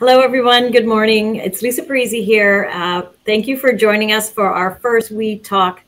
Hello, everyone. Good morning. It's Lisa Parisi here. Thank you for joining us for our first We Talk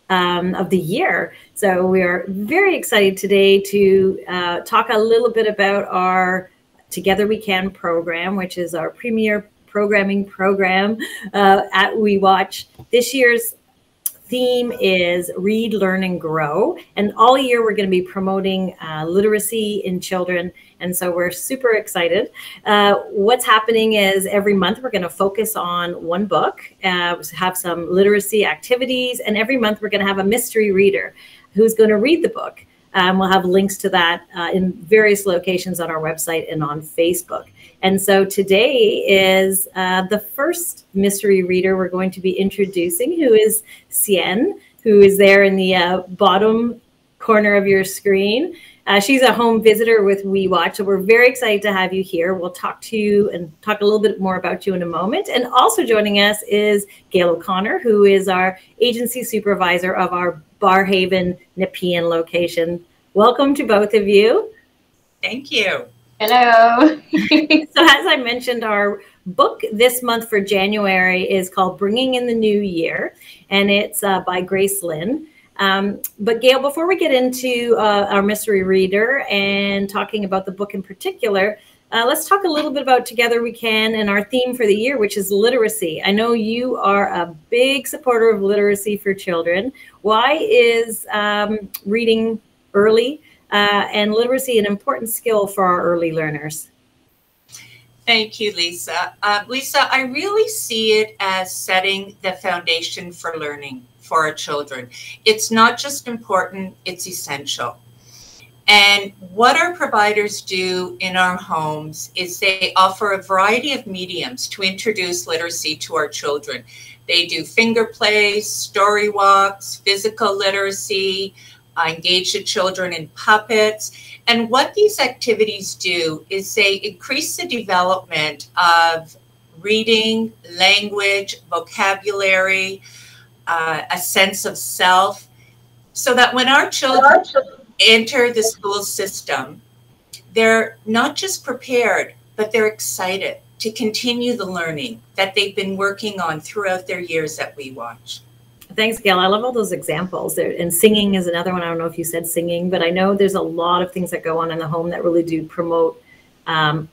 of the year. So we are very excited today to talk a little bit about our Together We Can program, which is our premier programming program at We Watch. This year's theme is Read, Learn, and Grow. And all year we're going to be promoting literacy in children. And so we're super excited. What's happening is every month we're going to focus on one book, have some literacy activities, and every month we're going to have a mystery reader who's going to read the book. We'll have links to that in various locations on our website and on Facebook. And so today is the first mystery reader we're going to be introducing, who is Xian, who is there in the bottom corner of your screen. She's a home visitor with We Watch, so we're very excited to have you here. We'll talk to you and talk a little bit more about you in a moment. And also joining us is Gail O'Connor, who is our agency supervisor of our Barrhaven Nepean location. Welcome to both of you. Thank you. Hello. So as I mentioned, our book this month for January is called Bringing in the New Year, and it's by Grace Lin. But Gail, before we get into our mystery reader and talking about the book in particular, let's talk a little bit about Together We Can and our theme for the year, which is literacy. I know you are a big supporter of literacy for children. Why is reading early and literacy an important skill for our early learners? Thank you, Lisa. Lisa, I really see it as setting the foundation for learning for our children. It's not just important, it's essential. And what our providers do in our homes is they offer a variety of mediums to introduce literacy to our children. They do finger plays, story walks, physical literacy, engage the children in puppets. And what these activities do is they increase the development of reading, language, vocabulary, a sense of self, so that when our children enter the school system, they're not just prepared, but they're excited to continue the learning that they've been working on throughout their years at We Watch. Thanks, Gail. I love all those examples. And singing is another one. I don't know if you said singing, but I know there's a lot of things that go on in the home that really do promote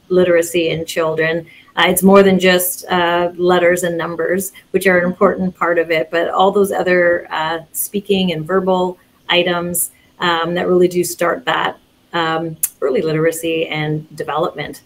literacy in children. It's more than just letters and numbers, which are an important part of it, but all those other speaking and verbal items that really do start that early literacy and development.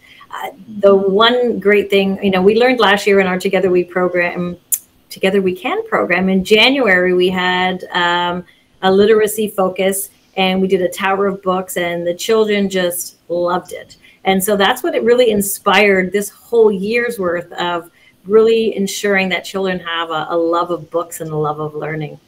The one great thing, we learned last year in our Together We Can program. In January, we had a literacy focus, and we did a tower of books, and the children just loved it. And so that's what it really inspired this whole year's worth of really ensuring that children have a love of books and a love of learning.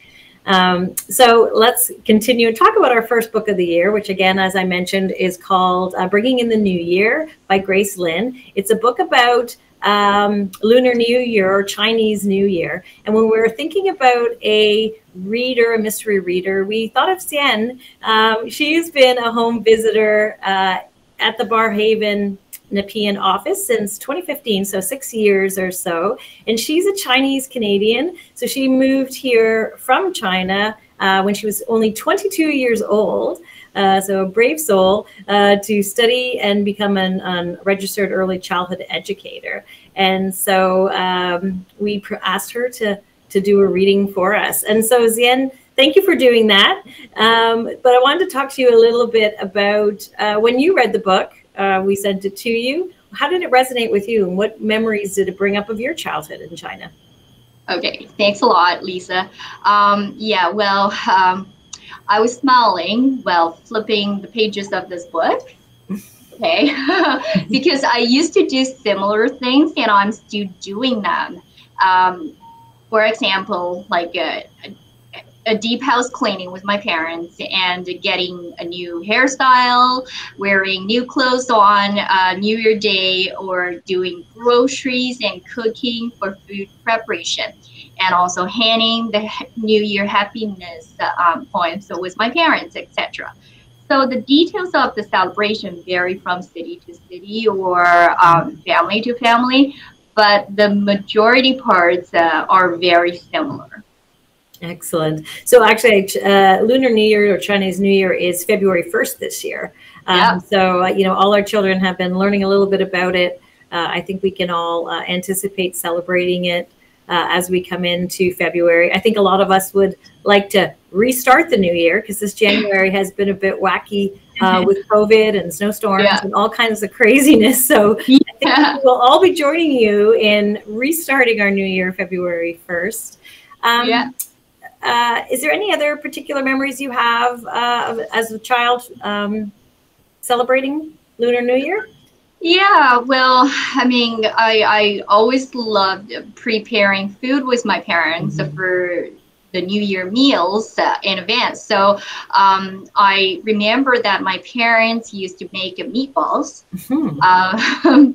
So let's continue and talk about our first book of the year, which again, as I mentioned, is called Bringing in the New Year by Grace Lin. It's a book about Lunar New Year or Chinese New Year. And when we were thinking about a mystery reader, we thought of Xian. She's been a home visitor at the Barrhaven Nepean office since 2015, so 6 years or so. And she's a Chinese Canadian. So she moved here from China when she was only 22 years old. So a brave soul to study and become a registered early childhood educator. And so we asked her to do a reading for us. And so Xian, thank you for doing that. But I wanted to talk to you a little bit about when you read the book, we sent it to you. How did it resonate with you, and what memories did it bring up of your childhood in China? Okay, thanks a lot, Lisa. I was smiling while flipping the pages of this book. Okay, because I used to do similar things, and I'm still doing them. For example, like a deep house cleaning with my parents and getting a new hairstyle, wearing new clothes on New Year Day, or doing groceries and cooking for food preparation, and also handing the New Year happiness poems with my parents, etc. So the details of the celebration vary from city to city or family to family, but the majority parts are very similar. Excellent. So actually, Lunar New Year or Chinese New Year is February 1st this year. So, all our children have been learning a little bit about it. I think we can all anticipate celebrating it as we come into February. I think a lot of us would like to restart the new year because this January has been a bit wacky with COVID and snowstorms and all kinds of craziness. So I think we'll all be joining you in restarting our new year February 1st. Is there any other particular memories you have as a child celebrating Lunar New Year? Yeah, well, I mean, I always loved preparing food with my parents for the New Year meals in advance. So I remember that my parents used to make meatballs,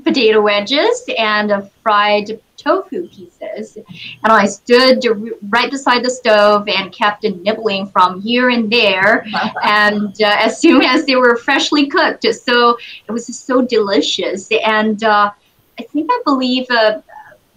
potato wedges, and fried tofu pieces. And I stood right beside the stove and kept nibbling from here and there. And as soon as they were freshly cooked, so it was so delicious. And I believe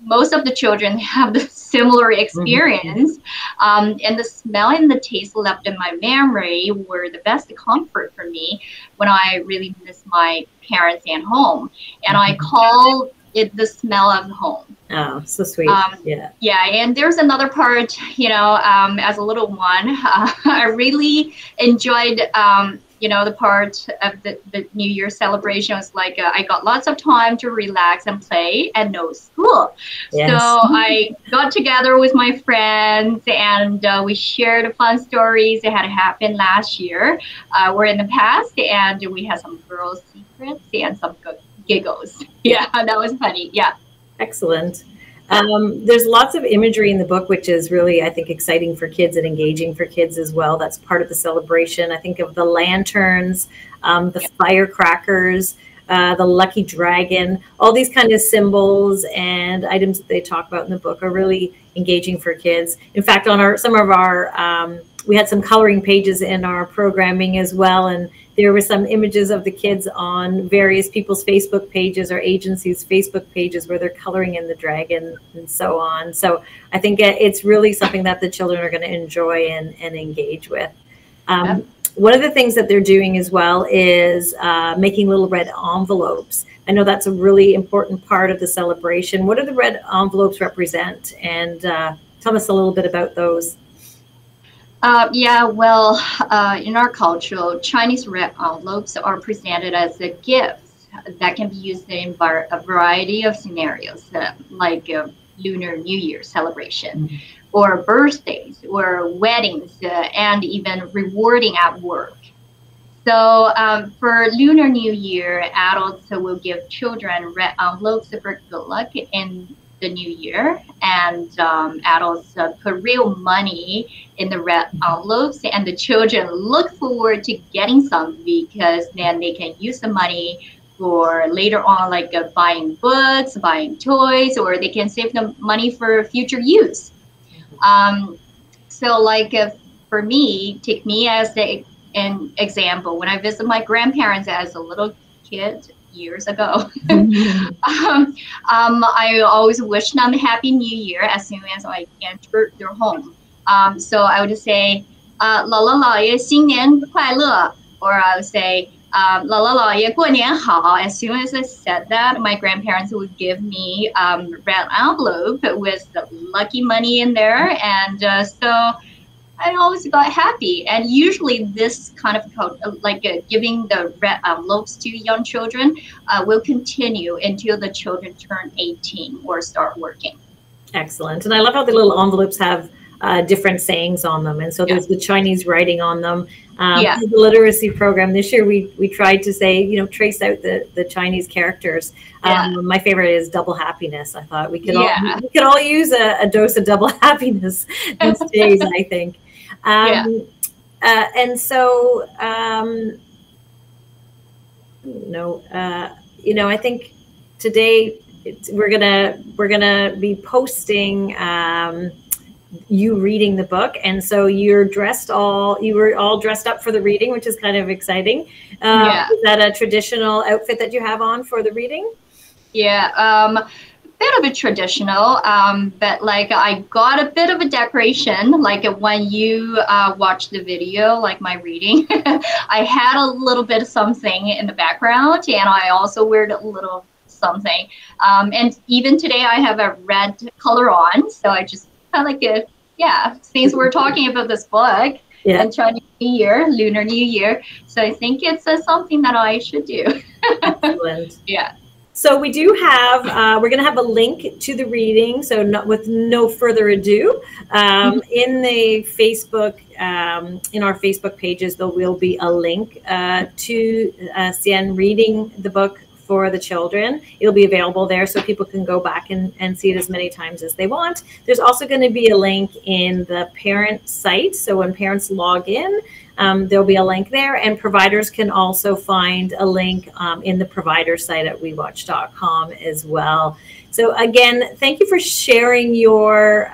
most of the children have the similar experience. And the smell and the taste left in my memory were the best comfort for me when I really miss my parents at home. And I call it the smell of home. Oh, so sweet. Yeah, and there's another part, as a little one, I really enjoyed, the part of the New Year celebration was like, I got lots of time to relax and play and no school. Yes. So I got together with my friends and we shared fun stories that had happened last year or in the past. And we had some girls' secrets and some giggles. Yeah, that was funny. Yeah. Excellent. There's lots of imagery in the book, which is really, I think, exciting for kids and engaging for kids as well. That's part of the celebration. I think of the lanterns, the firecrackers, the lucky dragon, all these kind of symbols and items that they talk about in the book are really engaging for kids. In fact, on some of our we had some coloring pages in our programming as well, and there were some images of the kids on various people's Facebook pages or agencies' Facebook pages where they're coloring in the dragon and so on. So I think it's really something that the children are going to enjoy and engage with. One of the things that they're doing as well is making little red envelopes. I know that's a really important part of the celebration. What do the red envelopes represent? And tell us a little bit about those. In our culture, Chinese red envelopes are presented as a gift that can be used in a variety of scenarios, like Lunar New Year celebration, or birthdays, or weddings, and even rewarding at work. So for Lunar New Year, adults will give children red envelopes for good luck in the new year, and adults put real money in the red envelopes, and the children look forward to getting some because then they can use the money for later on, like buying books, buying toys, or they can save the money for future use. For me, take me as an example. When I visit my grandparents as a little kid years ago, I always wish them a happy new year as soon as I enter their home. So I would say, 姥姥姥爷新年快乐, or I would say, 姥姥姥爷过年好. As soon as I said that, my grandparents would give me red envelope with the lucky money in there, and so I always got happy. And usually this kind of giving the red envelopes to young children will continue until the children turn 18 or start working. Excellent. And I love how the little envelopes have different sayings on them. And so there's the Chinese writing on them. The literacy program this year, we tried to say, trace out the Chinese characters. My favorite is double happiness. I thought we could all use a dose of double happiness these days, I think. And so, I think today we're gonna be posting you reading the book. And so you were all dressed up for the reading, which is kind of exciting. Yeah. Is that a traditional outfit that you have on for the reading? Yeah, bit of a traditional, but like I got a bit of a decoration, like when you watch the video, like my reading, I had a little bit of something in the background, and I also wear a little something. And even today I have a red color on, so I just kind of like since we're talking about this book and Chinese New Year, Lunar New Year, so I think it's something that I should do. Excellent. Yeah. So we do have, we're going to have a link to the reading. So with no further ado, in the Facebook, in our Facebook pages, there will be a link to Xian reading the book for the children. It'll be available there so people can go back and see it as many times as they want. There's also going to be a link in the parent site. So when parents log in, there'll be a link there, and providers can also find a link in the provider site at wewatch.com as well. So again, thank you for sharing your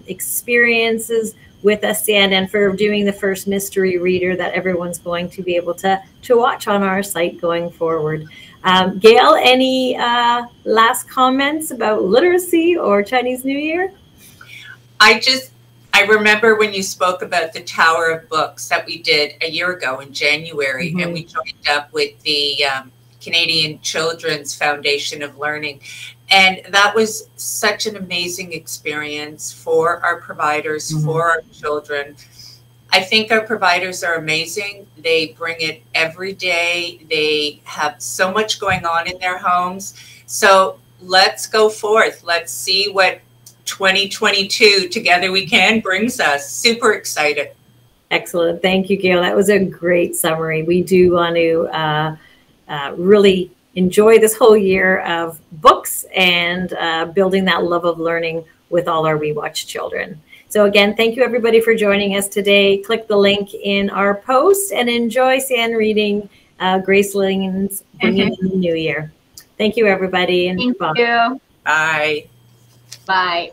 experiences with us, Xian, and for doing the first mystery reader that everyone's going to be able to watch on our site going forward. Gail, any last comments about literacy or Chinese New Year? I remember when you spoke about the Tower of Books that we did a year ago in January, and we joined up with the Canadian Children's Foundation of Learning. And that was such an amazing experience for our providers, for our children. I think our providers are amazing. They bring it every day. They have so much going on in their homes. So let's go forth. Let's see what 2022 Together We Can brings us. Super excited. Excellent. Thank you, Gail. That was a great summary. We do want to really enjoy this whole year of books and building that love of learning with all our WeWatch children. So again, thank you everybody for joining us today. Click the link in our post and enjoy Xian reading Grace Lin's Bringing in the New Year. Thank you, everybody. And thank you. Bye. Bye.